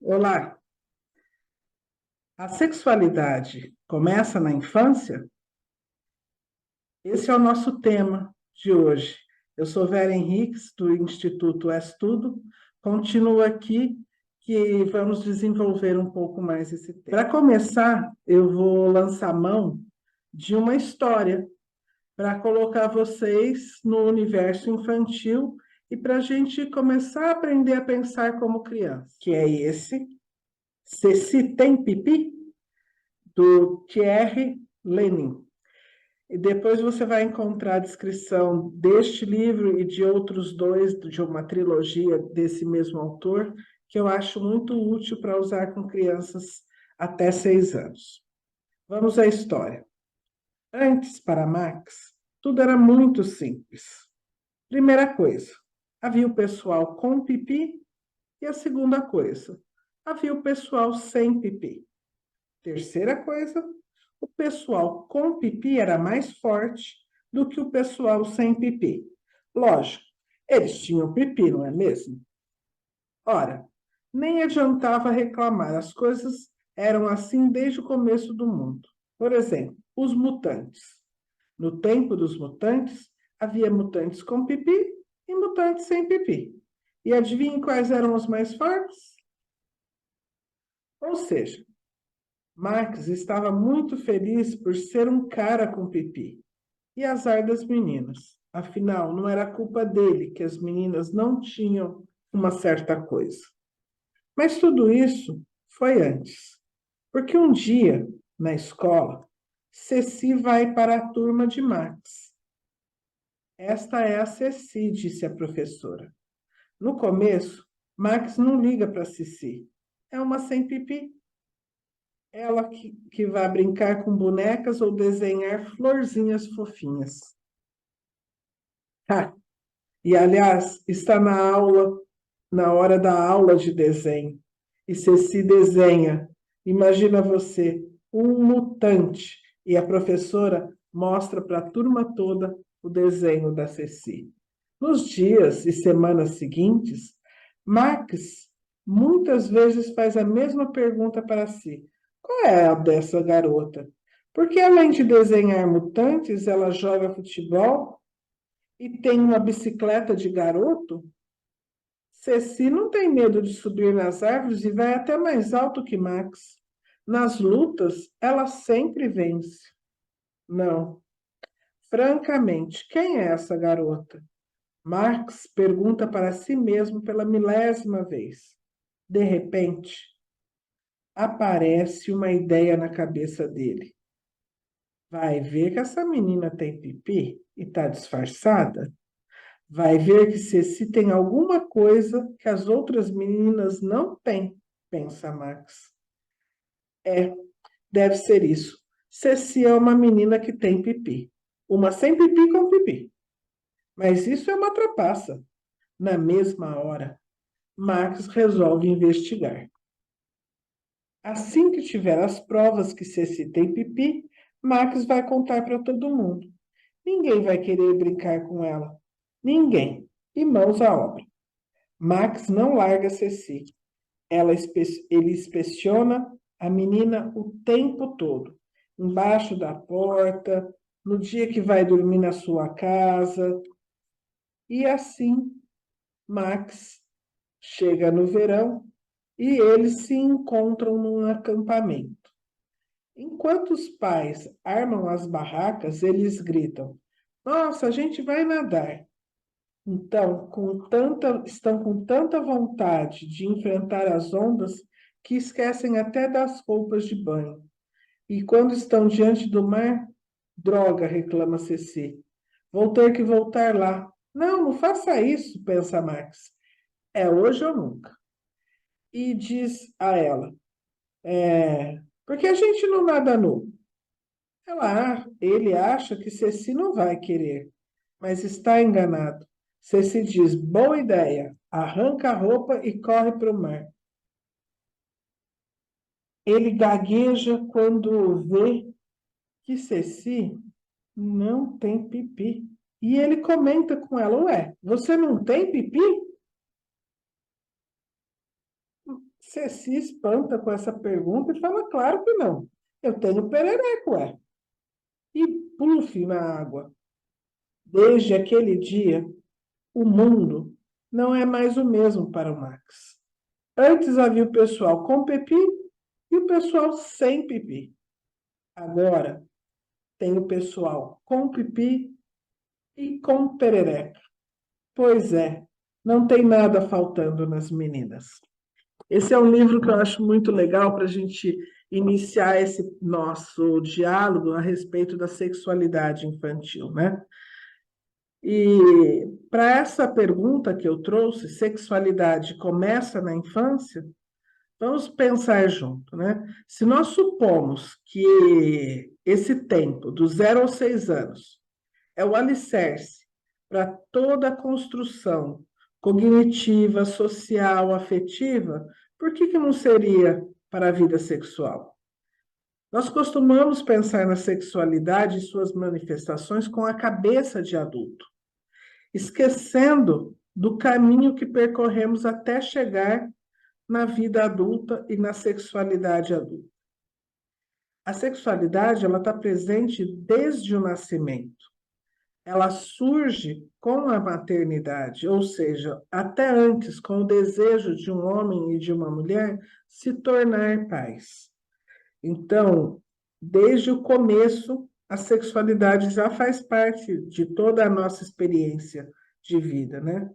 Olá, a sexualidade começa na infância? Esse é o nosso tema de hoje. Eu sou Vera Henriques, do Instituto Estudo, continuo aqui que vamos desenvolver um pouco mais esse tema. Para começar, eu vou lançar mão de uma história para colocar vocês no universo infantil e para a gente começar a aprender a pensar como criança, que é esse, Ceci tem pipi? Do Thierry Lenin. E depois você vai encontrar a descrição deste livro e de outros dois, de uma trilogia desse mesmo autor, que eu acho muito útil para usar com crianças até 6 anos. Vamos à história. Antes, para Max, tudo era muito simples. Primeira coisa, havia o pessoal com pipi, e a segunda coisa, havia o pessoal sem pipi. Terceira coisa, o pessoal com pipi era mais forte do que o pessoal sem pipi. Lógico, eles tinham pipi, não é mesmo? Ora, nem adiantava reclamar, as coisas eram assim desde o começo do mundo. Por exemplo, os mutantes. No tempo dos mutantes, havia mutantes com pipi e mutantes sem pipi. E adivinhem quais eram os mais fortes? Ou seja, Max estava muito feliz por ser um cara com pipi. E azar das meninas. Afinal, não era culpa dele que as meninas não tinham uma certa coisa. Mas tudo isso foi antes. Porque um dia, na escola, Ceci vai para a turma de Max. Esta é a Ceci, disse a professora. No começo, Max não liga para Ceci. É uma sem pipi. Ela que vai brincar com bonecas ou desenhar florzinhas fofinhas. Ah, e, aliás, está na hora da aula de desenho. E Ceci desenha. Imagina você, um mutante. E a professora mostra para a turma toda o desenho da Ceci. Nos dias e semanas seguintes, Max muitas vezes faz a mesma pergunta para si. Qual é a dessa garota? Porque além de desenhar mutantes, ela joga futebol e tem uma bicicleta de garoto? Ceci não tem medo de subir nas árvores e vai até mais alto que Max. Nas lutas, ela sempre vence. Não, francamente, quem é essa garota? Max pergunta para si mesmo pela milésima vez. De repente, aparece uma ideia na cabeça dele. Vai ver que essa menina tem pipi e está disfarçada? Vai ver que Ceci tem alguma coisa que as outras meninas não têm, pensa Max. É, deve ser isso. Ceci é uma menina que tem pipi. Uma sem pipi com pipi. Mas isso é uma trapaça. Na mesma hora, Max resolve investigar. Assim que tiver as provas que Ceci tem pipi, Max vai contar para todo mundo. Ninguém vai querer brincar com ela. Ninguém. E mãos à obra. Max não larga Ceci. Ele inspeciona a menina o tempo todo. Embaixo da porta, no dia que vai dormir na sua casa. E assim, Max chega no verão e eles se encontram num acampamento. Enquanto os pais armam as barracas, eles gritam: Nossa, a gente vai nadar. Então, estão com tanta vontade de enfrentar as ondas que esquecem até das roupas de banho. E quando estão diante do mar, droga, reclama Ceci. Vou ter que voltar lá. Não, não faça isso, pensa Max. É hoje ou nunca. E diz a ela, por que a gente não nada nu? Ele acha que Ceci não vai querer, mas está enganado. Ceci diz, boa ideia, arranca a roupa e corre para o mar. Ele gagueja quando vê que Ceci não tem pipi. E ele comenta com ela, ué, você não tem pipi? Você se espanta com essa pergunta e fala, claro que não. Eu tenho perereco, E puff na água. Desde aquele dia, o mundo não é mais o mesmo para o Max. Antes havia o pessoal com pipi e o pessoal sem pipi. Agora tem o pessoal com pipi e com perereca. Pois é, não tem nada faltando nas meninas. Esse é um livro que eu acho muito legal para a gente iniciar esse nosso diálogo a respeito da sexualidade infantil, né? E para essa pergunta que eu trouxe, sexualidade começa na infância? Vamos pensar junto, né? Se nós supomos que esse tempo, do 0 aos 6 anos, é o alicerce para toda a construção cognitiva, social, afetiva, por que não seria para a vida sexual? Nós costumamos pensar na sexualidade e suas manifestações com a cabeça de adulto, esquecendo do caminho que percorremos até chegar na vida adulta e na sexualidade adulta. A sexualidade, ela está presente desde o nascimento. Ela surge com a maternidade, ou seja, até antes, com o desejo de um homem e de uma mulher se tornar pais. Então, desde o começo, a sexualidade já faz parte de toda a nossa experiência de vida, né?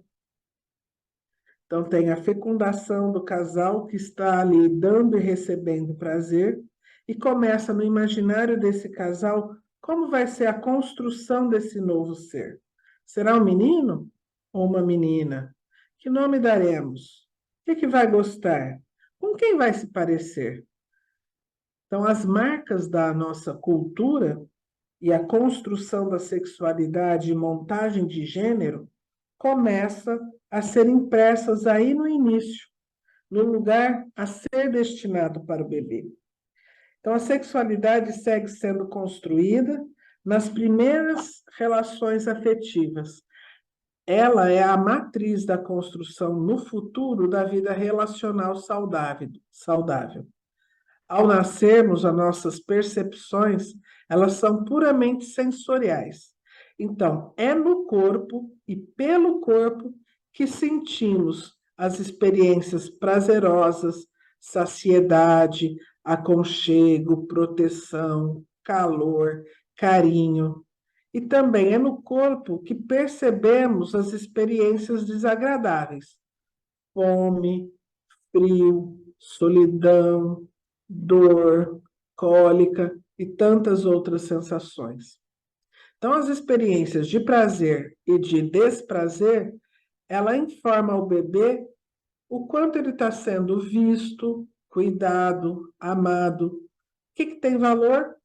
Então, tem a fecundação do casal que está ali dando e recebendo prazer, e começa no imaginário desse casal como vai ser a construção desse novo ser. Será um menino ou uma menina? Que nome daremos? O que vai gostar? Com quem vai se parecer? Então, as marcas da nossa cultura e a construção da sexualidade e montagem de gênero começa a ser impressas aí no início, no lugar a ser destinado para o bebê. Então, a sexualidade segue sendo construída nas primeiras relações afetivas. Ela é a matriz da construção no futuro da vida relacional saudável. Ao nascermos, as nossas percepções, elas são puramente sensoriais. Então, é no corpo e pelo corpo que sentimos as experiências prazerosas, saciedade, aconchego, proteção, calor, carinho. E também é no corpo que percebemos as experiências desagradáveis, fome, frio, solidão, dor, cólica e tantas outras sensações. Então, as experiências de prazer e de desprazer, ela informa ao bebê o quanto ele está sendo visto, cuidado, amado. O que tem valor?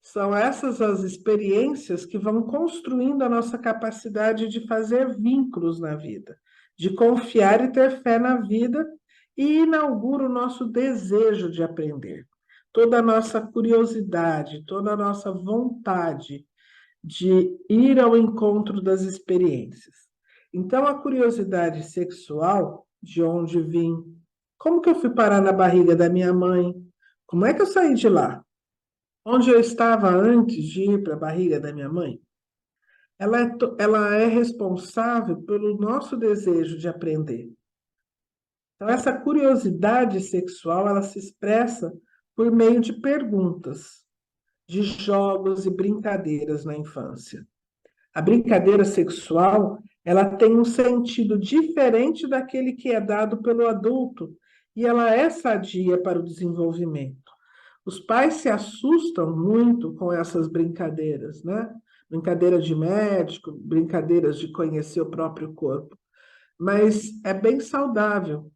São essas as experiências que vão construindo a nossa capacidade de fazer vínculos na vida, de confiar e ter fé na vida, e inaugura o nosso desejo de aprender. Toda a nossa curiosidade, toda a nossa vontade de ir ao encontro das experiências. Então, a curiosidade sexual, de onde vim, como que eu fui parar na barriga da minha mãe, como é que eu saí de lá? Onde eu estava antes de ir para a barriga da minha mãe, ela é responsável pelo nosso desejo de aprender. Então, essa curiosidade sexual, ela se expressa por meio de perguntas, de jogos e brincadeiras na infância. A brincadeira sexual, ela tem um sentido diferente daquele que é dado pelo adulto, e ela é sadia para o desenvolvimento. Os pais se assustam muito com essas brincadeiras, né? Brincadeira de médico, brincadeiras de conhecer o próprio corpo. Mas é bem saudável,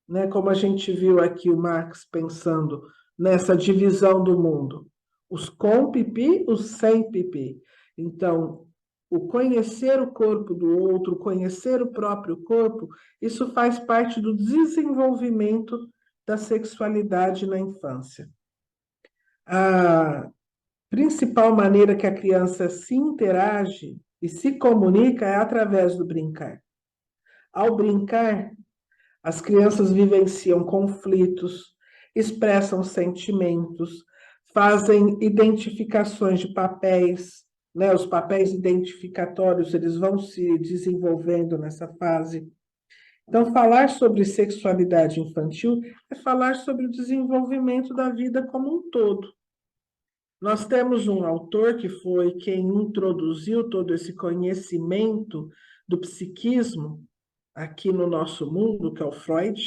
né? Como a gente viu aqui o Marx pensando nessa divisão do mundo. Os com pipi, os sem pipi. Então, o conhecer o corpo do outro, conhecer o próprio corpo, isso faz parte do desenvolvimento da sexualidade na infância. A principal maneira que a criança se interage e se comunica é através do brincar. Ao brincar, As crianças vivenciam conflitos, expressam sentimentos, fazem identificações de papéis, né? Os papéis identificatórios, eles vão se desenvolvendo nessa fase. Então, falar sobre sexualidade infantil é falar sobre o desenvolvimento da vida como um todo. Nós temos um autor que foi quem introduziu todo esse conhecimento do psiquismo aqui no nosso mundo, que é o Freud.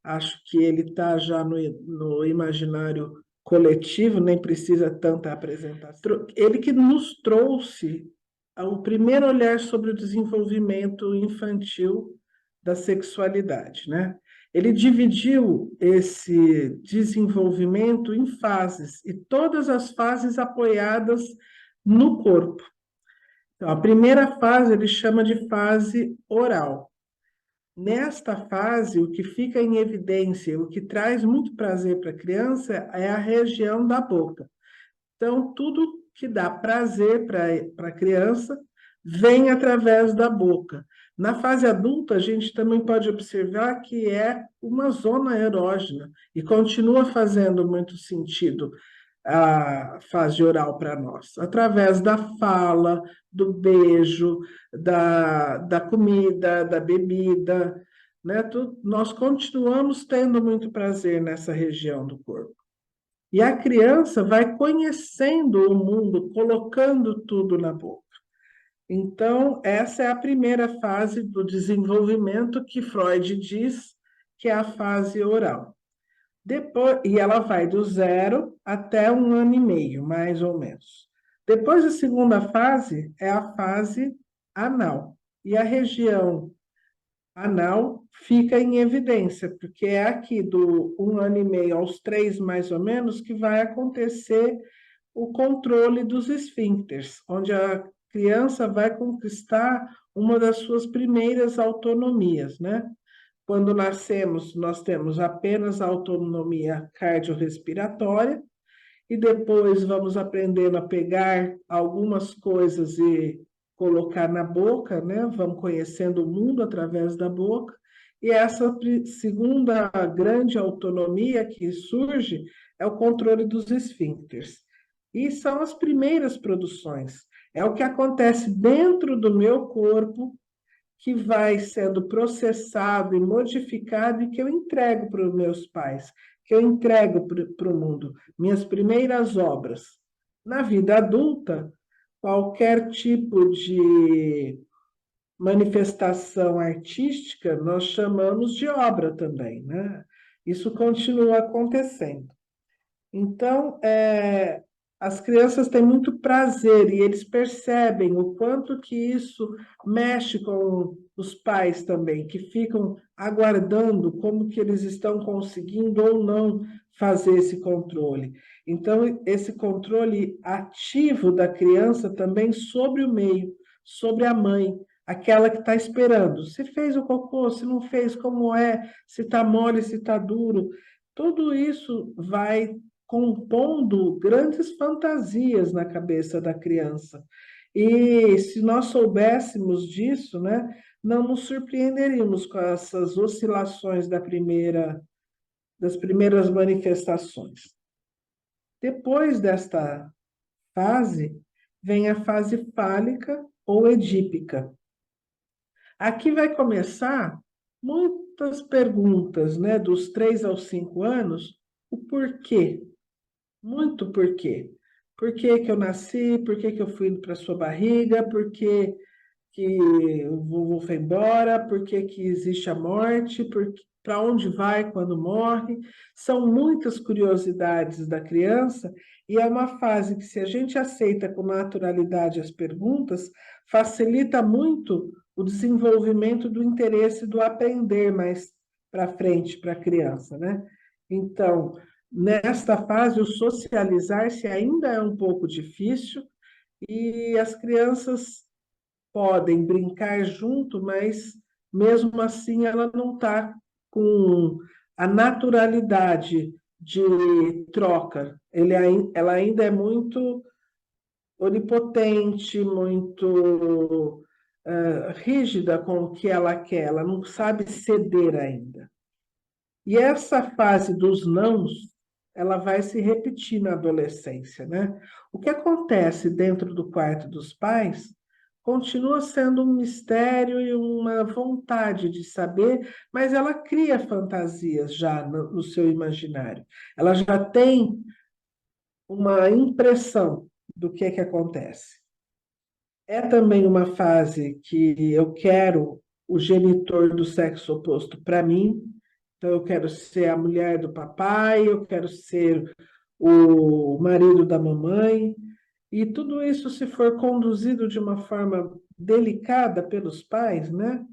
Acho que ele está já no imaginário coletivo, nem precisa tanta apresentação. Ele que nos trouxe o primeiro olhar sobre o desenvolvimento infantil da sexualidade, né? Ele dividiu esse desenvolvimento em fases, e todas as fases apoiadas no corpo. Então, a primeira fase ele chama de fase oral. Nesta fase, o que fica em evidência, o que traz muito prazer para a criança é a região da boca. Então, tudo que dá prazer para a criança vem através da boca. Na fase adulta, a gente também pode observar que é uma zona erógena e continua fazendo muito sentido a fase oral para nós, através da fala, do beijo, da comida, da bebida, né? Nós continuamos tendo muito prazer nessa região do corpo. E a criança vai conhecendo o mundo, colocando tudo na boca. Então, essa é a primeira fase do desenvolvimento que Freud diz que é a fase oral. Depois, e ela vai do 0 até 1 ano e meio, mais ou menos. Depois, a segunda fase é a fase anal. E a região anal fica em evidência, porque é aqui do 1 ano e meio aos 3, mais ou menos, que vai acontecer o controle dos esfíncteres, onde a criança vai conquistar uma das suas primeiras autonomias, né? Quando nascemos, nós temos apenas a autonomia cardiorrespiratória, e depois vamos aprendendo a pegar algumas coisas e colocar na boca, né? Vamos conhecendo o mundo através da boca. E essa segunda grande autonomia que surge é o controle dos esfíncteres. E são as primeiras produções. É o que acontece dentro do meu corpo, que vai sendo processado e modificado e que eu entrego para os meus pais, que eu entrego para o mundo, minhas primeiras obras. Na vida adulta, qualquer tipo de manifestação artística nós chamamos de obra também, né? Isso continua acontecendo. Então, as crianças têm muito prazer e eles percebem o quanto que isso mexe com os pais também, que ficam aguardando como que eles estão conseguindo ou não fazer esse controle. Então, esse controle ativo da criança também sobre o meio, sobre a mãe, aquela que está esperando. Se fez o cocô, se não fez, como é, se está mole, se está duro. Tudo isso vai compondo grandes fantasias na cabeça da criança. E se nós soubéssemos disso, né, não nos surpreenderíamos com essas oscilações das primeiras manifestações. Depois desta fase, vem a fase fálica ou edípica. Aqui vai começar muitas perguntas, né, dos 3 aos 5 anos, o porquê. Muito porquê. Por que que eu nasci? Por que que eu fui para sua barriga? Por que que o vovô foi embora? Por que que existe a morte? Para onde vai quando morre? São muitas curiosidades da criança e é uma fase que, se a gente aceita com naturalidade as perguntas, facilita muito o desenvolvimento do interesse do aprender mais para frente para a criança, né? Então, nesta fase, o socializar-se ainda é um pouco difícil e as crianças podem brincar junto, mas mesmo assim ela não está com a naturalidade de troca. Ela ainda é muito onipotente, muito rígida com o que ela quer, ela não sabe ceder ainda. E essa fase dos nãos, ela vai se repetir na adolescência, né? O que acontece dentro do quarto dos pais continua sendo um mistério e uma vontade de saber, mas ela cria fantasias já no seu imaginário. Ela já tem uma impressão do que acontece. É também uma fase que eu quero o genitor do sexo oposto para mim. Então, eu quero ser a mulher do papai, eu quero ser o marido da mamãe. E tudo isso, se for conduzido de uma forma delicada pelos pais, né?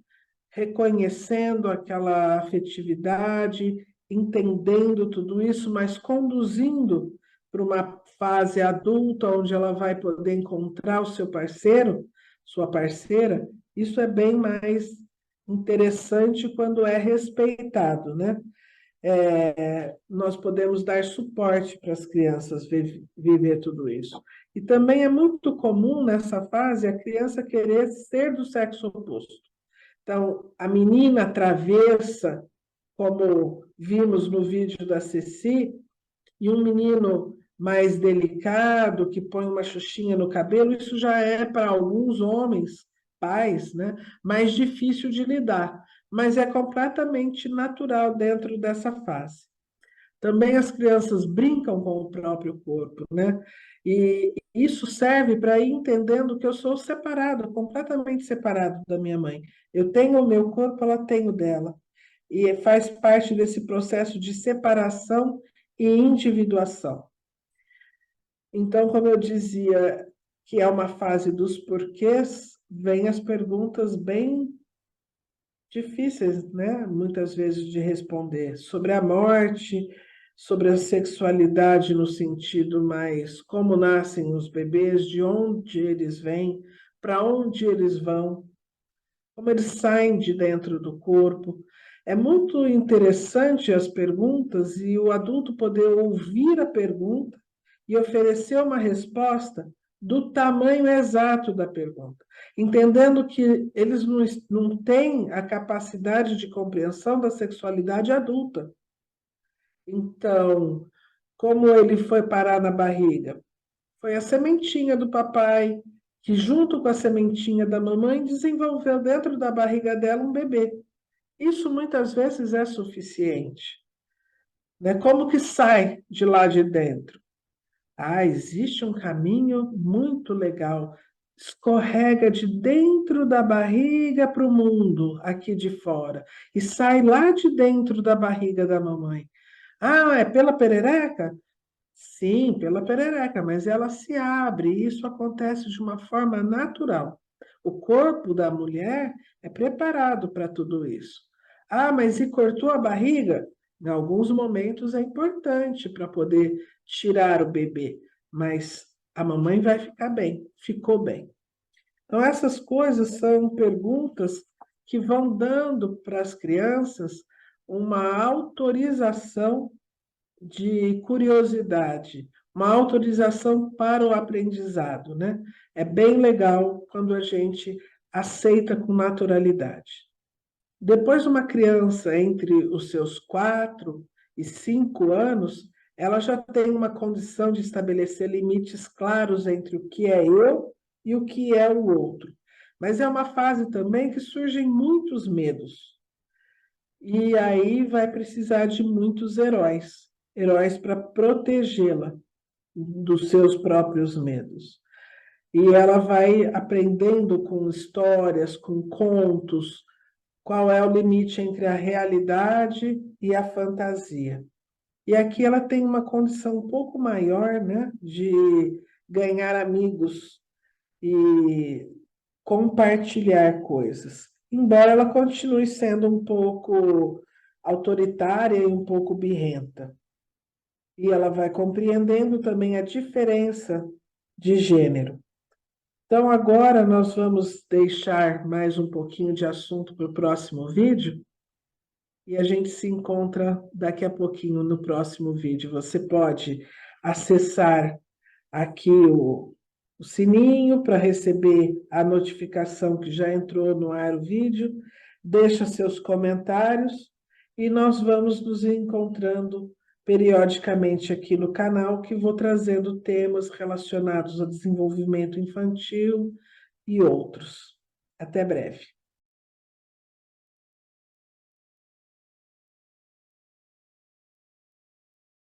Reconhecendo aquela afetividade, entendendo tudo isso, mas conduzindo para uma fase adulta, onde ela vai poder encontrar o seu parceiro, sua parceira, isso é bem mais interessante quando é respeitado, né? Nós podemos dar suporte para as crianças viver tudo isso. E também é muito comum nessa fase a criança querer ser do sexo oposto. Então, a menina travessa, como vimos no vídeo da Ceci, e um menino mais delicado, que põe uma xuxinha no cabelo, isso já é para alguns homens, pais, né, mais difícil de lidar, mas é completamente natural dentro dessa fase. Também as crianças brincam com o próprio corpo, né? E isso serve para ir entendendo que eu sou separado, completamente separado da minha mãe. Eu tenho o meu corpo, ela tem o dela. E faz parte desse processo de separação e individuação. Então, como eu dizia, que é uma fase dos porquês, vem as perguntas bem difíceis, né? Muitas vezes de responder, sobre a morte, sobre a sexualidade no sentido mais como nascem os bebês, de onde eles vêm, para onde eles vão, como eles saem de dentro do corpo. É muito interessante as perguntas e o adulto poder ouvir a pergunta e oferecer uma resposta do tamanho exato da pergunta, entendendo que eles não têm a capacidade de compreensão da sexualidade adulta. Então, como ele foi parar na barriga? Foi a sementinha do papai, que junto com a sementinha da mamãe desenvolveu dentro da barriga dela um bebê. Isso muitas vezes é suficiente, né? Como que sai de lá de dentro? Ah, existe um caminho muito legal. Escorrega de dentro da barriga para o mundo, aqui de fora, e sai lá de dentro da barriga da mamãe. Ah, é pela perereca? Sim, pela perereca, mas ela se abre, e isso acontece de uma forma natural. O corpo da mulher é preparado para tudo isso. Ah, mas e cortou a barriga? Em alguns momentos é importante para poder tirar o bebê, mas a mamãe vai ficar bem, ficou bem. Então, essas coisas são perguntas que vão dando para as crianças uma autorização de curiosidade, uma autorização para o aprendizado, né? É bem legal quando a gente aceita com naturalidade. Depois, uma criança entre os seus 4 e 5 anos, ela já tem uma condição de estabelecer limites claros entre o que é eu e o que é o outro. Mas é uma fase também que surgem muitos medos. E aí vai precisar de muitos heróis, heróis para protegê-la dos seus próprios medos. E ela vai aprendendo com histórias, com contos, qual é o limite entre a realidade e a fantasia. E aqui ela tem uma condição um pouco maior, né, de ganhar amigos e compartilhar coisas, embora ela continue sendo um pouco autoritária e um pouco birrenta. E ela vai compreendendo também a diferença de gênero. Então, agora nós vamos deixar mais um pouquinho de assunto para o próximo vídeo e a gente se encontra daqui a pouquinho no próximo vídeo. Você pode acessar aqui o sininho para receber a notificação que já entrou no ar o vídeo, deixa seus comentários e nós vamos nos encontrando periodicamente aqui no canal, que vou trazendo temas relacionados ao desenvolvimento infantil e outros. Até breve.